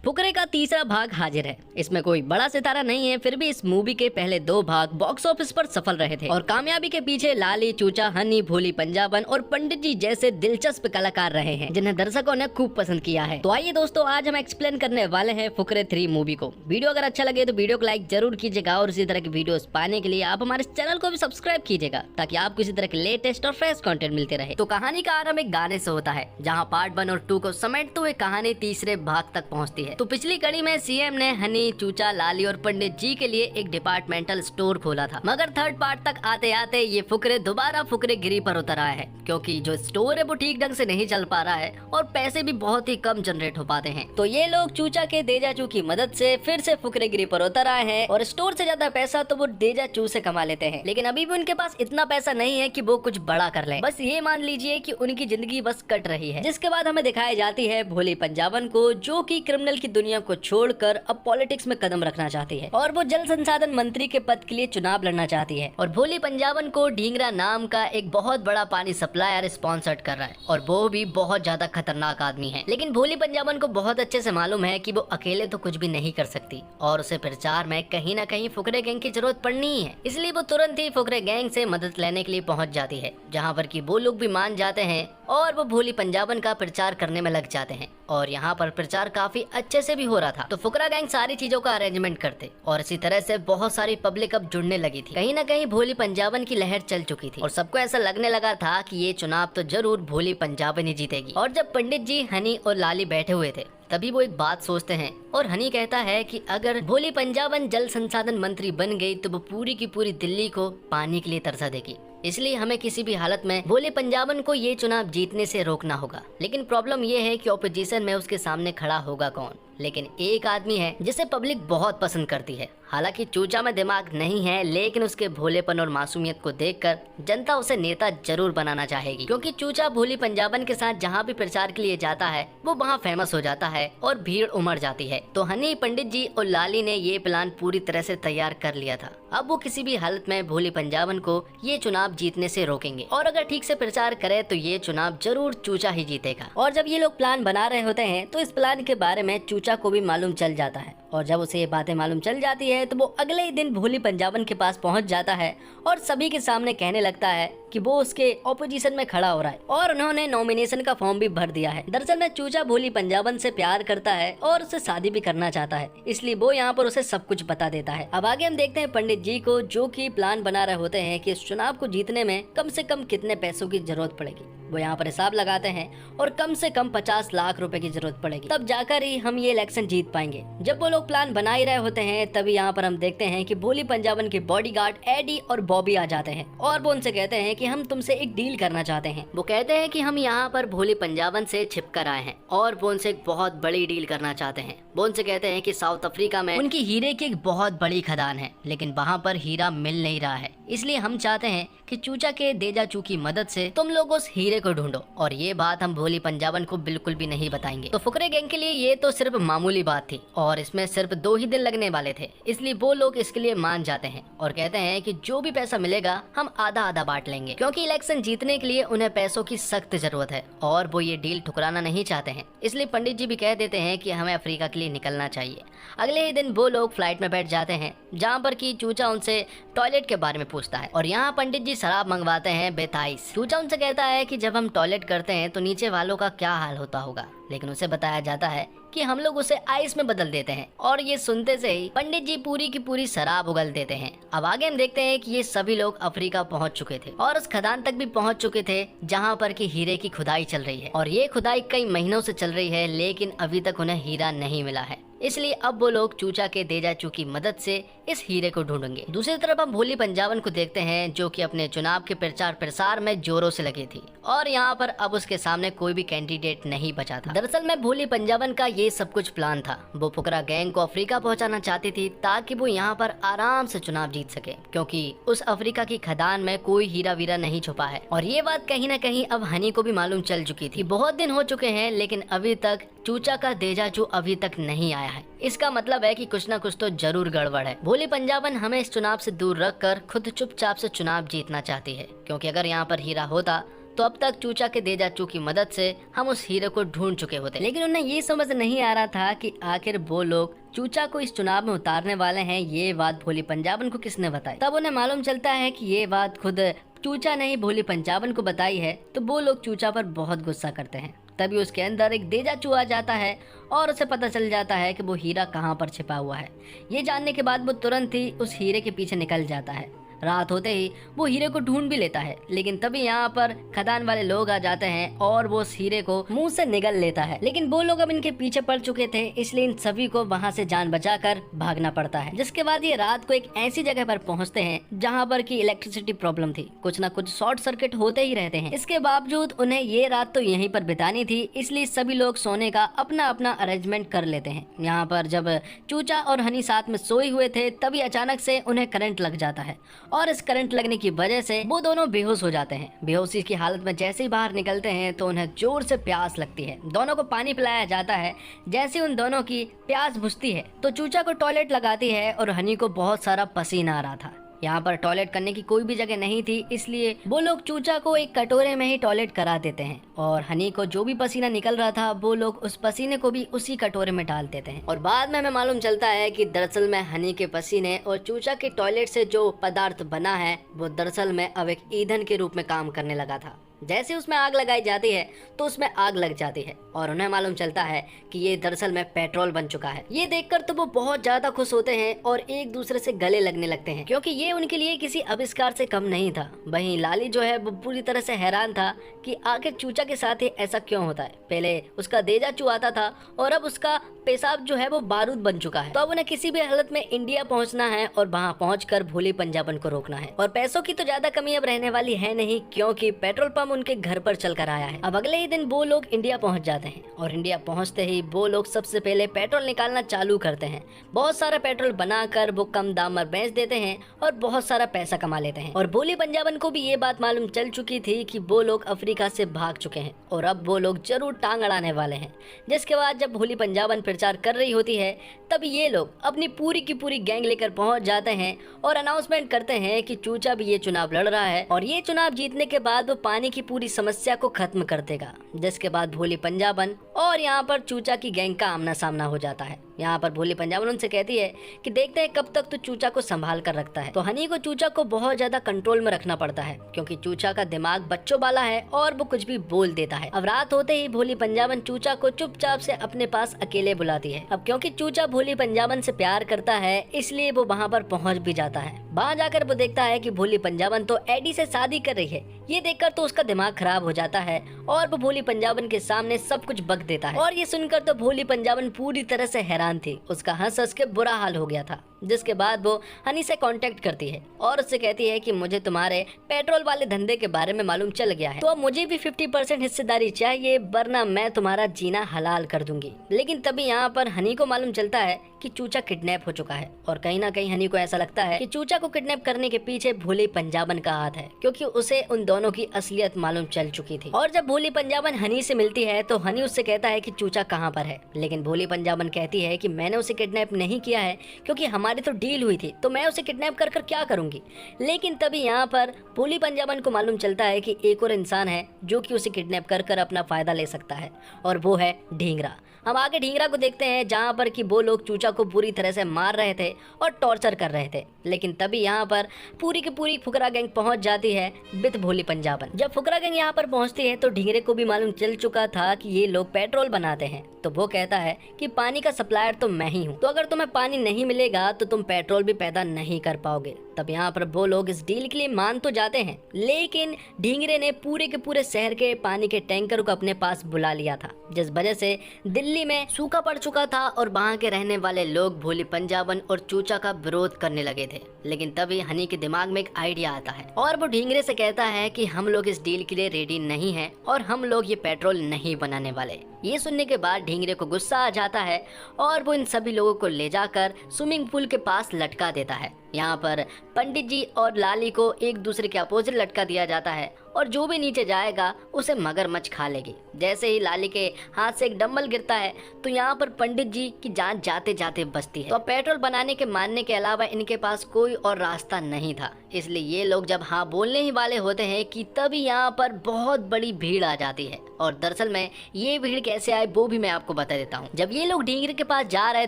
फुकरे का तीसरा भाग हाजिर है। इसमें कोई बड़ा सितारा नहीं है, फिर भी इस मूवी के पहले दो भाग बॉक्स ऑफिस पर सफल रहे थे और कामयाबी के पीछे लाली, चूचा, हनी, भोली पंजाबन और पंडित जी जैसे दिलचस्प कलाकार रहे हैं जिन्हें दर्शकों ने खूब पसंद किया है। तो आइए दोस्तों, आज हम एक्सप्लेन करने वाले हैं फुकरे 3 मूवी को। वीडियो अगर अच्छा लगे तो वीडियो को लाइक जरूर कीजिएगा और इसी तरह की वीडियोस पाने के लिए आप हमारे चैनल को भी सब्सक्राइब कीजिएगा ताकि आपको इसी तरह के लेटेस्ट और फ्रेश कंटेंट मिलते रहे। तो कहानी का आरंभ एक गाने से होता है जहाँ पार्ट 1 और 2 को समेटते हुए कहानी तीसरे भाग तक पहुँचती है। तो पिछली कड़ी में सीएम ने हनी, चूचा, लाली और पंडित जी के लिए एक डिपार्टमेंटल स्टोर खोला था, मगर थर्ड पार्ट तक आते आते ये फुकरे दोबारा फुकरेगिरी पर उतर आए हैं क्योंकि जो स्टोर है वो ठीक ढंग से नहीं चल पा रहा है और पैसे भी बहुत ही कम जनरेट हो पाते हैं। तो ये लोग चूचा के देजाचू की मदद से फिर से फुकरेगिरी पर उतर आए हैं और स्टोर से ज्यादा पैसा तो वो देजाचू से कमा लेते हैं, लेकिन अभी भी उनके पास इतना पैसा नहीं है कि वो कुछ बड़ा कर लें। बस ये मान लीजिए कि उनकी जिंदगी बस कट रही है। जिसके बाद हमें दिखाई जाती है भोली पंजाबन को, जो कि क्रिमिनल की दुनिया को छोड़कर अब पॉलिटिक्स में कदम रखना चाहती है और वो जल संसाधन मंत्री के पद के लिए चुनाव लड़ना चाहती है। और भोली पंजाबन को ढींगरा नाम का एक बहुत बड़ा पानी सप्लायर स्पॉन्सर्ड कर रहा है और वो भी बहुत ज्यादा खतरनाक आदमी है, लेकिन भोली पंजाबन को बहुत अच्छे से मालूम है कि वो अकेले तो कुछ भी नहीं कर सकती और उसे प्रचार में कहीं न कहीं फुकरे गैंग की जरूरत पड़नी ही है। इसलिए वो तुरंत ही फुकरे गैंग से मदद लेने के लिए पहुंच जाती है, जहां पर कि वो लोग भी मान जाते हैं और वो भोली पंजाबन का प्रचार करने में लग जाते हैं और यहाँ पर प्रचार काफी अच्छे से भी हो रहा था। तो फुकरा गैंग सारी चीजों का अरेंजमेंट करते और इसी तरह से बहुत सारी पब्लिक अब जुड़ने लगी थी। कहीं न कहीं भोली पंजाबन की लहर चल चुकी थी और सबको ऐसा लगने लगा था कि ये चुनाव तो जरूर भोली पंजाबन ही जीतेगी। और जब पंडित जी, हनी और लाली बैठे हुए थे तभी वो एक बात सोचते हैं और हनी कहता है कि अगर भोली पंजाबन जल संसाधन मंत्री बन गई तो वो पूरी की पूरी दिल्ली को पानी के लिए तरसा देगी, इसलिए हमें किसी भी हालत में भोली पंजाबन को ये चुनाव जीतने से रोकना होगा। लेकिन प्रॉब्लम ये है कि ऑपोजिशन में उसके सामने खड़ा होगा कौन? लेकिन एक आदमी है जिसे पब्लिक बहुत पसंद करती है। हालांकि चूचा में दिमाग नहीं है, लेकिन उसके भोलेपन और मासूमियत को देखकर जनता उसे नेता जरूर बनाना चाहेगी, क्योंकि चूचा भोली पंजाबन के साथ जहां भी प्रचार के लिए जाता है वो वहां फेमस हो जाता है और भीड़ उमड़ जाती है। तो हनी, पंडित जी और लाली ने ये प्लान पूरी तरह से तैयार कर लिया था। अब वो किसी भी हालत में भोली पंजाबन को ये चुनाव जीतने से रोकेंगे और अगर ठीक से प्रचार करे तो ये चुनाव जरूर चूचा ही जीतेगा। और जब ये लोग प्लान बना रहे होते हैं तो इस प्लान के बारे में चूचा को भी मालूम चल जाता है और जब उसे ये बातें मालूम चल जाती है तो वो अगले ही दिन भोली पंजाबन के पास पहुंच जाता है और सभी के सामने कहने लगता है कि वो उसके ऑपोजिशन में खड़ा हो रहा है और उन्होंने नॉमिनेशन का फॉर्म भी भर दिया है। दरअसल में चूचा भोली पंजाबन से प्यार करता है और उससे शादी भी करना चाहता है, इसलिए वो यहाँ पर उसे सब कुछ बता देता है। अब आगे हम देखते हैं पंडित जी को, जो कि प्लान बना रहे होते हैं कि इस चुनाव को जीतने में कम से कम कितने पैसों की जरूरत पड़ेगी। वो यहाँ पर हिसाब लगाते हैं और कम से कम 50 लाख रुपए की जरूरत पड़ेगी, तब जाकर ही हम ये इलेक्शन जीत पाएंगे। जब वो लोग प्लान बना ही रहे होते हैं तभी यहाँ पर हम देखते हैं कि भोली पंजाबन के बॉडीगार्ड एडी और बॉबी आ जाते हैं और वो उनसे कहते हैं कि हम तुमसे एक डील करना चाहते हैं। वो कहते हैं कि हम यहाँ पर भोली पंजाबन से छिप कर आए हैं और वो उनसे एक बहुत बड़ी डील करना चाहते हैं। वो उनसे कहते हैं कि साउथ अफ्रीका में उनकी हीरे की एक बहुत बड़ी खदान है, लेकिन वहाँ पर हीरा मिल नहीं रहा है, इसलिए हम चाहते हैं कि चूचा के देजाचू की मदद से तुम लोग उस हीरे को ढूंढो। और ये बात हम भोली पंजाबन को बिल्कुल भी नहीं बताएंगे। तो फुकरे गैंग के लिए ये तो सिर्फ मामूली बात थी और इसमें सिर्फ 2 ही दिन लगने वाले थे, इसलिए वो लोग इसके लिए मान जाते हैं और कहते हैं कि जो भी पैसा मिलेगा हम आधा आधा बांट लेंगे, क्योंकि इलेक्शन जीतने के लिए उन्हें पैसों की सख्त जरूरत है और वो ये डील ठुकराना नहीं चाहते हैं। इसलिए पंडित जी भी कह देते हैं कि हमें अफ्रीका के लिए निकलना चाहिए। अगले ही दिन वो लोग फ्लाइट में बैठ जाते हैं, जहाँ पर की चूचा उनसे टॉयलेट के बारे में पूछता है और यहाँ पंडित जी शराब मंगवाते हैं बेताइस। चूचा उनसे कहता है कि जब हम टॉयलेट करते हैं तो नीचे वालों का क्या हाल होता होगा, लेकिन उसे बताया जाता है कि हम लोग उसे आइस में बदल देते हैं और ये सुनते से ही पंडित जी पूरी की पूरी शराब उगल देते हैं। अब आगे हम देखते हैं कि ये सभी लोग अफ्रीका पहुंच चुके थे और उस खदान तक भी पहुंच चुके थे जहां पर की हीरे की खुदाई चल रही है और ये खुदाई कई महीनों से चल रही है, लेकिन अभी तक उन्हें हीरा नहीं मिला है। इसलिए अब वो लोग चूचा के देजाचू की मदद से इस हीरे को ढूंढेंगे। दूसरी तरफ हम भोली पंजाबन को देखते हैं, जो कि अपने चुनाव के प्रचार प्रसार में जोरों से लगी थी और यहाँ पर अब उसके सामने कोई भी कैंडिडेट नहीं बचा था। दरअसल में भोली पंजाबन का ये सब कुछ प्लान था। वो फुकरा गैंग को अफ्रीका पहुंचाना चाहती थी ताकि वो यहाँ पर आराम से चुनाव जीत सके, क्योंकि उस अफ्रीका की खदान में कोई हीरा वीरा नहीं छुपा है। और ये बात कहीं न कहीं अब हनी को भी मालूम चल चुकी थी। बहुत दिन हो चुके हैं, लेकिन अभी तक चूचा का देजाचू अभी तक नहीं आया है। इसका मतलब है कि कुछ न कुछ तो जरूर गड़बड़ है। भोली पंजाबन हमें इस चुनाव से दूर रखकर खुद चुपचाप से चुनाव जीतना चाहती है, क्योंकि अगर यहाँ पर हीरा होता तो अब तक चूचा के देजाचू की मदद से हम उस हीरे को ढूंढ चुके होते। लेकिन उन्हें ये समझ नहीं आ रहा था कि आखिर वो लोग चूचा को इस चुनाव में उतारने वाले हैं। ये बात भोली पंजाबन को किसने बताई? तब उन्हें मालूम चलता है कि ये बात खुद चूचा ने ही भोली पंजाबन को बताई है। तो वो लोग चूचा पर बहुत गुस्सा करते हैं। तभी उसके अंदर एक देजाचू आ जाता है और उसे पता चल जाता है कि वो हीरा कहाँ पर छिपा हुआ है। ये जानने के बाद वो तुरंत ही उस हीरे के पीछे निकल जाता है। रात होते ही वो हीरे को ढूंढ भी लेता है, लेकिन तभी यहाँ पर खदान वाले लोग आ जाते हैं और वो उस हीरे को मुंह से निगल लेता है। लेकिन वो लोग अब इनके पीछे पड़ चुके थे, इसलिए इन सभी को वहाँ से जान बचाकर भागना पड़ता है। जिसके बाद ये रात को एक ऐसी जगह पर पहुँचते हैं जहाँ पर की इलेक्ट्रिसिटी प्रॉब्लम थी। कुछ न कुछ शॉर्ट सर्किट होते ही रहते हैं। इसके बावजूद उन्हें ये रात तो यहीं पर बितानी थी, इसलिए सभी लोग सोने का अपना अपना अरेंजमेंट कर लेते हैं। यहाँ पर जब चूचा और हनी साथ में सोए हुए थे तभी अचानक से उन्हें करंट लग जाता है और इस करंट लगने की वजह से वो दोनों बेहोश हो जाते हैं। बेहोशी की हालत में जैसे ही बाहर निकलते हैं तो उन्हें जोर से प्यास लगती है। दोनों को पानी पिलाया जाता है। जैसे उन दोनों की प्यास बुझती है तो चूचा को टॉयलेट लगाती है और हनी को बहुत सारा पसीना आ रहा था। यहाँ पर टॉयलेट करने की कोई भी जगह नहीं थी, इसलिए वो लोग चूचा को एक कटोरे में ही टॉयलेट करा देते हैं और हनी को जो भी पसीना निकल रहा था वो लोग उस पसीने को भी उसी कटोरे में डाल देते हैं। और बाद में हमें मालूम चलता है कि दरअसल में हनी के पसीने और चूचा के टॉयलेट से जो पदार्थ बना है वो दरअसल में अब एक ईंधन के रूप में काम करने लगा था। जैसे उसमें आग लगाई जाती है तो उसमें आग लग जाती है और उन्हें मालूम चलता है कि ये दरअसल में पेट्रोल बन चुका है। ये देखकर तो वो बहुत ज्यादा खुश होते हैं और एक दूसरे से गले लगने लगते हैं, क्योंकि ये उनके लिए किसी आविष्कार से कम नहीं था। वहीं लाली जो है वो पूरी तरह से हैरान था कि आखिर चूचा के साथ ही ऐसा क्यों होता है। पहले उसका देजाचू आता था और अब उसका पेशाब जो है वो बारूद बन चुका है। तो अब उन्हें किसी भी हालत में इंडिया पहुंचना है और वहां पहुंचकर भोली पंजाबन को रोकना है। और पैसों की तो ज्यादा कमी अब रहने वाली है नहीं, क्योंकि पेट्रोल पंप उनके घर पर चलकर आया है। अब अगले ही दिन वो लोग इंडिया पहुंच जाते हैं और इंडिया पहुंचते ही वो लोग सबसे पहले पेट्रोल निकालना चालू करते हैं। बहुत सारा पेट्रोल बनाकर वो कम दाम पर बेच देते हैं और बहुत सारा पैसा कमा लेते हैं। और भोली पंजाबन को भी ये बात मालूम चल चुकी थी कि वो लोग अफ्रीका से भाग चुके हैं और अब वो लोग जरूर टांग अड़ाने वाले हैं। जिसके बाद जब भोली पंजाबन प्रचार कर रही होती है तब ये लोग अपनी पूरी की पूरी गैंग लेकर पहुंच जाते हैं और अनाउंसमेंट करते हैं कि चूचा भी ये चुनाव लड़ रहा है और ये चुनाव जीतने के बाद वो पानी की पूरी समस्या को खत्म कर देगा। जिसके बाद भोली पंजाबन और यहाँ पर चूचा की गैंग का आमना सामना हो जाता है। यहाँ पर भोली पंजाबन उनसे कहती है कि देखते हैं कब तक तो चूचा को संभाल कर रखता है। तो हनी को चूचा को बहुत ज्यादा कंट्रोल में रखना पड़ता है, क्योंकि चूचा का दिमाग बच्चों वाला है और वो कुछ भी बोल देता है। अब रात होते ही भोली पंजाबन चूचा को चुपचाप से अपने पास अकेले बुलाती है। अब क्योंकि चूचा भोली पंजाबन से प्यार करता है इसलिए वो वहाँ पर पहुँच भी जाता है। वहाँ जाकर वो देखता है कि भोली पंजाबन तो एडी से शादी कर रही है। ये देखकर तो उसका दिमाग खराब हो जाता है और वो भोली पंजाबन के सामने सब कुछ बक देता है। और ये सुनकर तो भोली पंजाबन पूरी तरह से हैरान थी। उसका हंस हंस के बुरा हाल हो गया था। जिसके बाद वो हनी से कांटेक्ट करती है और उससे कहती है कि मुझे तुम्हारे पेट्रोल वाले धंधे के बारे में मालूम चल गया है, तो अब मुझे भी 50% हिस्सेदारी चाहिए, वरना मैं तुम्हारा जीना हलाल कर दूंगी। लेकिन तभी यहाँ पर हनी को मालूम चलता है कि चूचा किडनैप हो चुका है और कहीं ना कहीं हनी को ऐसा लगता है कि चूचा को किडनैप करने के पीछे भोली पंजाबन का हाथ है, क्योंकि उसे उन दोनों की असलियत मालूम चल चुकी थी। और जब भोली पंजाबन हनी से मिलती है तो हनी उससे कहता है कि चूचा कहाँ पर है, लेकिन भोली पंजाबन कहती है कि मैंने उसे किडनैप नहीं किया है, क्योंकि हमारी तो डील हुई थी, तो मैं उसे किडनैप कर कर क्या करूंगी। लेकिन तभी यहाँ पर भोली पंजाबन को मालूम चलता है कि एक और इंसान है जो कि उसे किडनैप कर कर अपना फायदा ले सकता है, और वो है ढींगरा। हम आगे ढींगरा को देखते हैं जहाँ पर कि वो लोग चूचा को बुरी तरह से मार रहे थे और टॉर्चर कर रहे थे। लेकिन तभी यहाँ पर पूरी की पूरी फुकरा गैंग पहुंच जाती है विद भोली पंजाबन। जब फुकरा गैंग यहाँ पर पहुंचती है तो ढींगरे को भी मालूम चल चुका था कि ये लोग पेट्रोल बनाते हैं, तो वो कहता है कि पानी का सप्लायर तो मैं ही हूँ, तो अगर तुम्हें पानी नहीं मिलेगा तो तुम पेट्रोल भी पैदा नहीं कर पाओगे। तब यहाँ पर वो लोग इस डील के लिए मान तो जाते हैं, लेकिन ढींगरे ने पूरे के पूरे शहर के पानी के टैंकर को अपने पास बुला लिया था, जिस वजह से दिल्ली में सूखा पड़ चुका था और वहाँ के रहने वाले लोग भोली पंजाबन और चूचा का विरोध करने लगे थे। लेकिन तभी हनी के दिमाग में एक आइडिया आता है और वो ढींगरे से कहता है कि हम लोग इस डील के लिए रेडी नहीं हैं और हम लोग ये पेट्रोल नहीं बनाने वाले। ये सुनने के बाद ढींगरे को गुस्सा आ जाता है और वो इन सभी लोगों को ले जाकर स्विमिंग पूल के पास लटका देता है। यहाँ पर पंडित जी और लाली को एक दूसरे के अपोजिट लटका दिया जाता है और जो भी नीचे जाएगा उसे मगरमच्छ खा लेगी। जैसे ही लाली के हाथ से एक डंबल गिरता है तो यहाँ पर पंडित जी की जान जाते जाते बचती है। तो पेट्रोल बनाने के मानने के अलावा इनके पास कोई और रास्ता नहीं था, इसलिए ये लोग जब हाँ बोलने ही वाले होते हैं कि तभी यहाँ पर बहुत बड़ी भीड़ आ जाती है। और दरअसल में ये भीड़ कैसे आई वो भी मैं आपको बता देता हूँ। जब ये लोग ढींगरे के पास जा रहे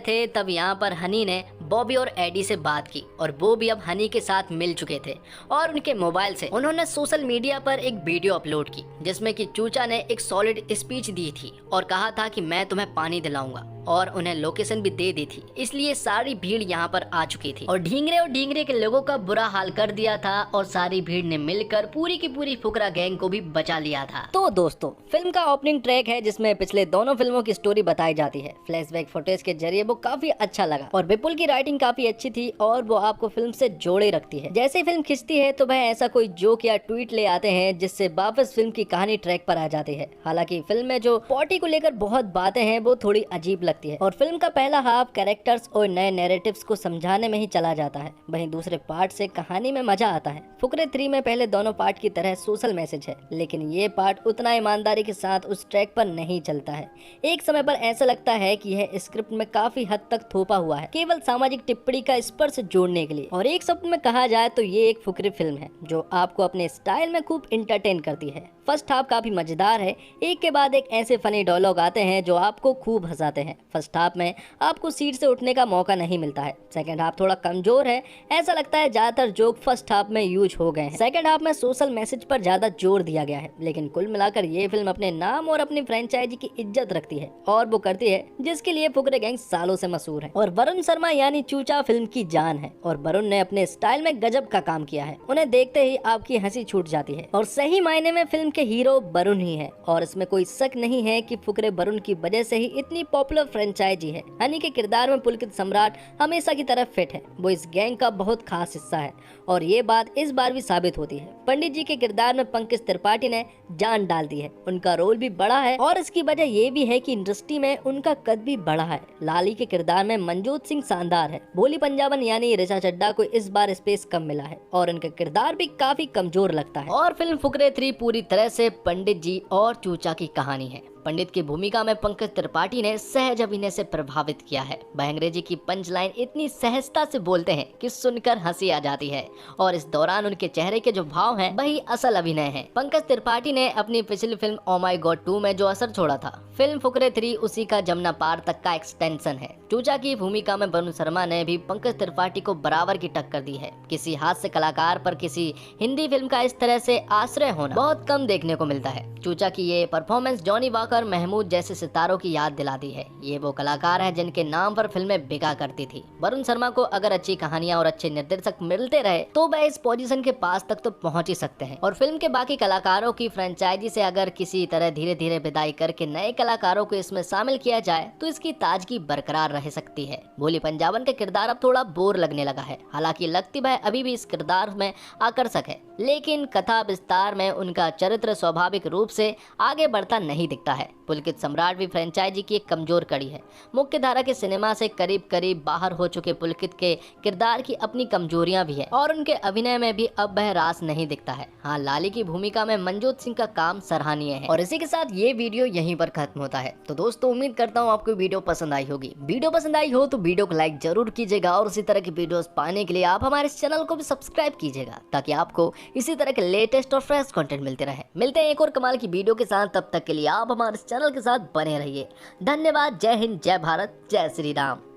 थे तब यहाँ पर हनी ने बॉबी और एडी से बात की और वो भी अब हनी के साथ मिल चुके थे और उनके मोबाइल से उन्होंने सोशल मीडिया पर एक वीडियो अपलोड की जिसमें कि चूचा ने एक सॉलिड स्पीच दी थी और कहा था कि मैं तुम्हें पानी दिलाऊंगा और उन्हें लोकेशन भी दे दी थी। इसलिए सारी भीड़ यहाँ पर आ चुकी थी और ढींगरे के लोगों का बुरा हाल कर दिया था और सारी भीड़ ने मिलकर पूरी की पूरी फुकरा गैंग को भी बचा लिया था। तो दोस्तों फिल्म का ओपनिंग ट्रैक है जिसमें पिछले दोनों फिल्मों की स्टोरी बताई जाती है। फ्लैशबैक फुटेज के जरिए वो काफी अच्छा लगा और विपुल की राइटिंग काफी अच्छी थी और वो आपको फिल्म से जोड़े रखती है। जैसे ही फिल्म खिंचती है तो वह ऐसा कोई जोक या ट्वीट ले आते हैं जिससे वापस फिल्म की कहानी ट्रैक पर आ जाती है। हालांकि फिल्म में जो पॉटी को लेकर बहुत बातें हैं वो थोड़ी अजीब लगती है और फिल्म का पहला हाफ कैरेक्टर्स और नए नैरेटिव्स को समझाने में ही चला जाता है। वहीं दूसरे पार्ट से कहानी में मजा आता है। फुकरे 3 में पहले दोनों पार्ट की तरह सोशल मैसेज है, लेकिन ये पार्ट उतना ईमानदारी के साथ उस ट्रैक पर नहीं चलता है। एक समय पर ऐसा लगता है कि यह स्क्रिप्ट में काफी हद तक थोपा हुआ है केवल सामाजिक टिप्पणी का स्पर्श जोड़ने के लिए। और एक शब्द में कहा जाए तो ये एक फुकरी फिल्म है जो आपको अपने स्टाइल में खूब इंटरटेन करती है। फर्स्ट हाफ काफी मजेदार है, एक के बाद एक ऐसे फनी डायलॉग आते हैं जो आपको खूब हंसाते हैं। फर्स्ट हाफ में आपको सीट से उठने का मौका नहीं मिलता है। सेकंड हाफ थोड़ा कमजोर है, ऐसा लगता है ज्यादातर जोक फर्स्ट हाफ में यूज हो गए हैं। सेकंड हाफ में सोशल मैसेज पर ज्यादा जोर दिया गया है, लेकिन कुल मिलाकर ये फिल्म अपने नाम और अपनी फ्रेंचाइजी की इज्जत रखती है और वो करती है जिसके लिए फुकरे गैंग सालों से मशहूर है। और वरुण शर्मा यानी चूचा फिल्म की जान है और वरुण ने अपने स्टाइल में गजब का काम किया है। उन्हें देखते ही आपकी हंसी छूट जाती है और सही मायने में फिल्म के हीरो वरुण ही है और इसमें कोई शक नहीं है कि फुकरे वरुण की वजह से ही इतनी पॉपुलर फ्रेंचाइजी है। हनी के किरदार में पुलकित सम्राट हमेशा की तरह फिट है, वो इस गैंग का बहुत खास हिस्सा है और ये बात इस बार भी साबित होती है। पंडित जी के किरदार में पंकज त्रिपाठी ने जान डाल दी है, उनका रोल भी बड़ा है और इसकी वजह ये भी है कि इंडस्ट्री में उनका कद भी बड़ा है। लाली के किरदार में मनजोत सिंह शानदार है। भोली पंजाबन यानी ऋचा चड्ढा को इस बार स्पेस कम मिला है और इनका किरदार भी काफी कमजोर लगता है। और फिल्म फुकरे 3 पूरी तरह से पंडित जी और चूचा की कहानी है। पंडित की भूमिका में पंकज त्रिपाठी ने सहज अभिनय से प्रभावित किया है। वह अंग्रेजी की पंच लाइन इतनी सहजता से बोलते हैं कि सुनकर हंसी आ जाती है और इस दौरान उनके चेहरे के जो भाव हैं वही असल अभिनय है। पंकज त्रिपाठी ने अपनी पिछली फिल्म ओ माय गॉड 2 में जो असर छोड़ा था, फिल्म फुकरे 3 उसी का जमुना पार तक का एक्सटेंशन है। चूचा की भूमिका में वरुण शर्मा ने भी पंकज त्रिपाठी को बराबर की टक्कर दी है। किसी हास्य कलाकार पर किसी हिंदी फिल्म का इस तरह से आश्रय होना बहुत कम देखने को मिलता है। चूचा की ये परफॉर्मेंस जॉनी वॉकर, महमूद जैसे सितारों की याद दिलाती है। ये वो कलाकार है जिनके नाम पर फिल्में बिका करती थी। वरुण शर्मा को अगर अच्छी कहानियां और अच्छे निर्देशक मिलते रहे तो वह इस पोजीशन के पास तक तो पहुंच ही सकते हैं। और फिल्म के बाकी कलाकारों की फ्रेंचाइजी से अगर किसी तरह धीरे धीरे विदाई करके नए कलाकारों को इसमें शामिल किया जाए तो इसकी ताजगी बरकरार रह सकती है। भोली पंजाबन का किरदार अब थोड़ा बोर लगने लगा है, हालांकि लगती वह अभी भी इस किरदार में आकर्षक है, लेकिन कथा विस्तार में उनका चरित्र स्वाभाविक रूप से आगे बढ़ता नहीं दिखता है। पुलकित सम्राट भी फ्रेंचाइजी की एक कमजोर कड़ी है। मुख्य धारा के सिनेमा से करीब करीब बाहर हो चुके पुलकित के किरदार की अपनी कमजोरियां भी है और उनके अभिनय में भी अब वह रास नहीं दिखता है। हाँ, लाली की भूमिका में मनजोत सिंह का काम सराहनीय है। और इसी के साथ ये वीडियो यहीं पर खत्म होता है। तो दोस्तों उम्मीद करता हूँ आपको वीडियो पसंद आई होगी। वीडियो पसंद आई हो तो वीडियो को लाइक जरूर कीजिएगा और इसी तरह की वीडियोस पाने के लिए आप हमारे चैनल को भी सब्सक्राइब कीजिएगा ताकि आपको इसी तरह के लेटेस्ट और फ्रेश कंटेंट मिलते रहे। मिलते हैं एक और कमाल की वीडियो के साथ, तब तक के लिए आप हमारे चैनल के साथ बने रहिए। धन्यवाद। जय हिंद, जय भारत, जय श्री राम।